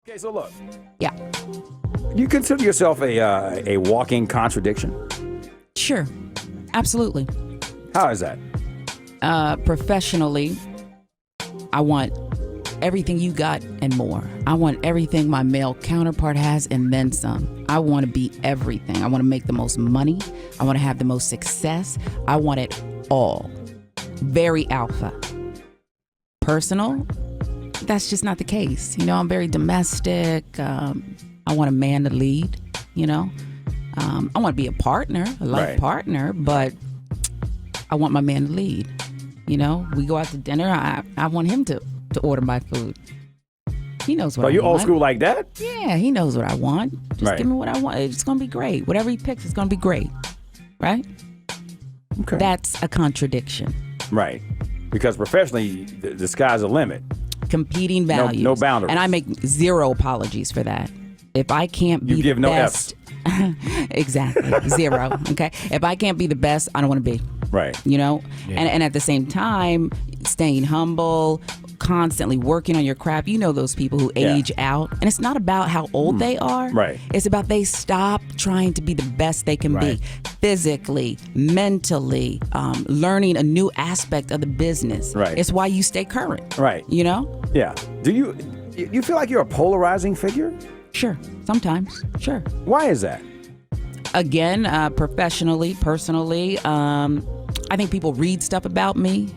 Okay, so look. Yeah. You consider yourself a walking contradiction? Sure. Absolutely. How is that? Professionally, I want everything you got and more. I want everything my male counterpart has and then some. I want to be everything. I want to make the most money. I want to have the most success. I want it all. Very alpha. Personal, that's just not the case. You know, I'm very domestic. I want a man to lead, you know. I want to be a partner, a life partner, but I want my man to lead. You know, we go out to dinner. I want him to order my food. He knows what I want. Are you old school like that? Yeah, he knows what I want. Just give me what I want. It's going to be great. Whatever he picks, it's going to be great. Right? Okay. That's a contradiction. Right. Because professionally, the sky's the limit. Competing values. No boundaries. And I make zero apologies for that. If I can't be the best. Exactly. Zero. Okay. If I can't be the best, I don't want to be. Right. You know? Yeah. And at the same time, staying humble, constantly working on your craft. You know those people who age out. And it's not about how old they are. Right. It's about they stop trying to be the best they can be. Physically, mentally, learning a new aspect of the business. Right. It's why you stay current. Right. You know? Yeah. Do you feel like you're a polarizing figure? Sure. Sometimes. Sure. Why is that? Again, professionally, personally, I think people read stuff about me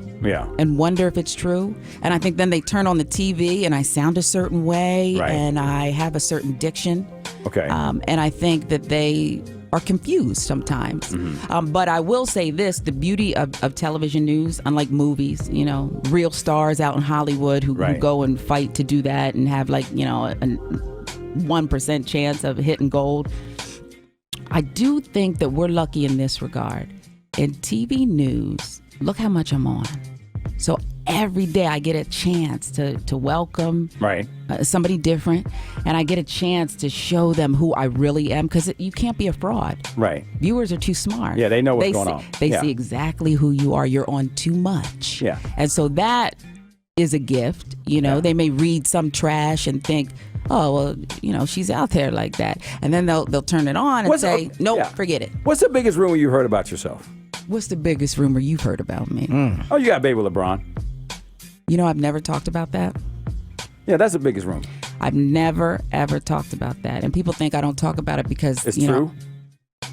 and wonder if it's true. And I think then they turn on the TV and I sound a certain way and I have a certain diction. Okay. And I think that they are confused sometimes. Mm-hmm. But I will say this, the beauty of television news, unlike movies, you know, real stars out in Hollywood who go and fight to do that and have like, you know, a 1% chance of hitting gold. I do think that we're lucky in this regard. In TV news, look how much I'm on. So every day I get a chance to welcome somebody different, and I get a chance to show them who I really am, because you can't be a fraud. Right. Viewers are too smart. Yeah, they know what's going on. They see exactly who you are. You're on too much. Yeah. And so that is a gift. You know, they may read some trash and think, oh, well, you know, she's out there like that. And then they'll turn it on and say, nope, forget it. What's the biggest rumor you heard about yourself? What's the biggest rumor you've heard about me? Oh, you got a baby with LeBron. You know, I've never talked about that. Yeah, that's the biggest rumor. I've never, ever talked about that. And people think I don't talk about it because, it's you true. know,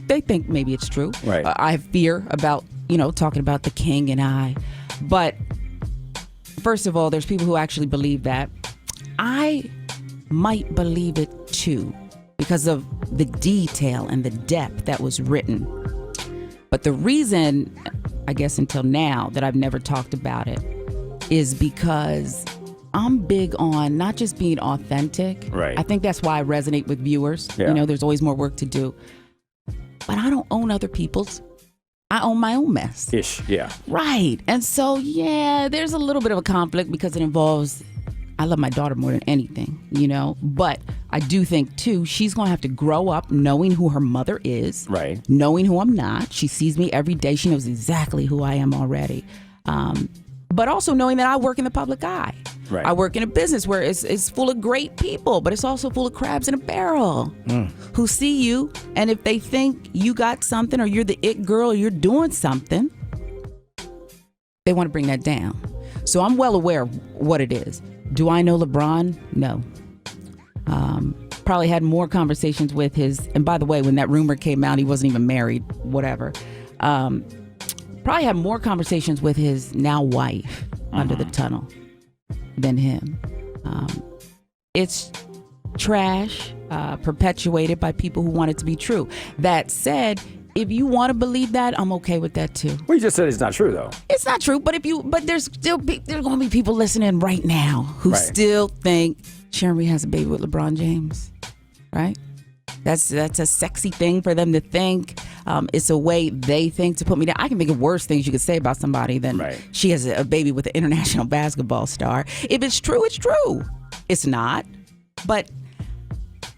they think maybe it's true. Right. I have fear about, you know, talking about the king and I. But first of all, there's people who actually believe that. I might believe it too because of the detail and the depth that was written. But the reason, I guess until now, that I've never talked about it is because I'm big on not just being authentic. Right. I think that's why I resonate with viewers. Yeah. You know, there's always more work to do. But I don't own other people's. I own my own mess. Ish, yeah. Right. And so, yeah, there's a little bit of a conflict because it involves, I love my daughter more than anything, you know. But I do think, too, she's going to have to grow up knowing who her mother is. Right. Knowing who I'm not. She sees me every day. She knows exactly who I am already. But also knowing that I work in the public eye. Right. I work in a business where it's full of great people, but it's also full of crabs in a barrel who see you. And if they think you got something or you're the it girl or you're doing something, they want to bring that down. So I'm well aware of what it is. Do I know LeBron? No. Probably had more conversations with his, and by the way, when that rumor came out, he wasn't even married, whatever. Probably had more conversations with his now wife under the tunnel than him. It's trash, perpetuated by people who want it to be true. That said, if you want to believe that, I'm okay with that too. Well, you just said it's not true, though. It's not true, but there's going to be people listening right now who still think Sharon Reed has a baby with LeBron James, right? That's a sexy thing for them to think. It's a way they think to put me down. I can think of worse things you could say about somebody than she has a baby with an international basketball star. If it's true, it's true. It's not. But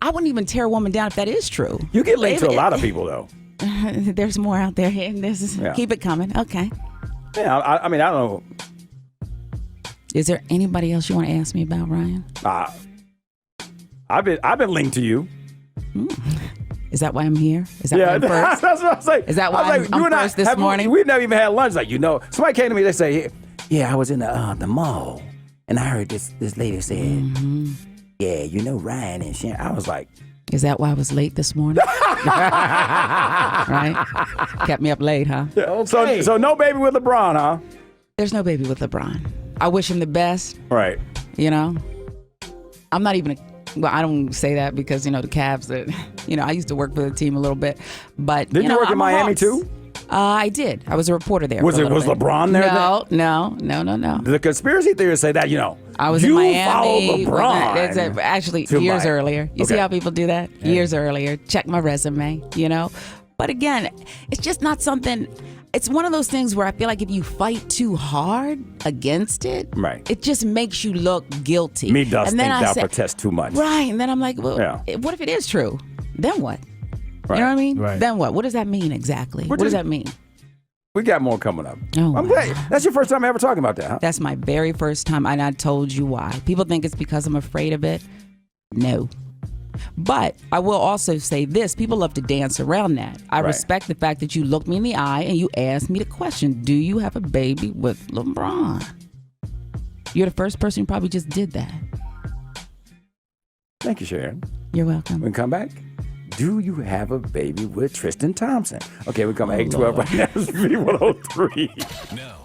I wouldn't even tear a woman down if that is true. You get linked to a lot of people, though. There's more out there. Keep it coming. Okay. Yeah, I mean, I don't know. Is there anybody else you want to ask me about, Ryan? I've been linked to you. Is that why I'm here? Is that why I'm first? That's what I'm saying. Is that why I'm first this morning? We've never even had lunch. Like, somebody came to me, they say, yeah, I was in the mall, and I heard this lady say, yeah, Ryan and Sharon. I was like, is that why I was late this morning? Right? Kept me up late, huh? Yeah, okay. So no baby with LeBron, huh? There's no baby with LeBron. I wish him the best. Right. I'm not even I don't say that because, the Cavs that, I used to work for the team a little bit. But, Did you work in Miami too? I did. I was a reporter there. Was LeBron there? No. The conspiracy theorists say that, I was in Miami. You followed LeBron. Actually, years earlier. You see how people do that? Yeah. Years earlier. Check my resume, But again, it's just not something. It's one of those things where I feel like if you fight too hard against it, right, it just makes you look guilty. Me does think thou protest too much. Right. And then I'm like, well, what if it is true? Then what? Right. You know what I mean? Right. Then what? What does that mean exactly? What does that mean? We got more coming up. Oh, I'm glad. That's your first time ever talking about that, huh? That's my very first time, and I told you why. People think it's because I'm afraid of it. No. But I will also say this. People love to dance around that. I respect the fact that you looked me in the eye and you asked me the question, do you have a baby with LeBron? You're the first person who probably just did that. Thank you, Sharon. You're welcome. We come back. Do you have a baby with Tristan Thompson? Okay, we come at 8:12 right now. It's V103. No.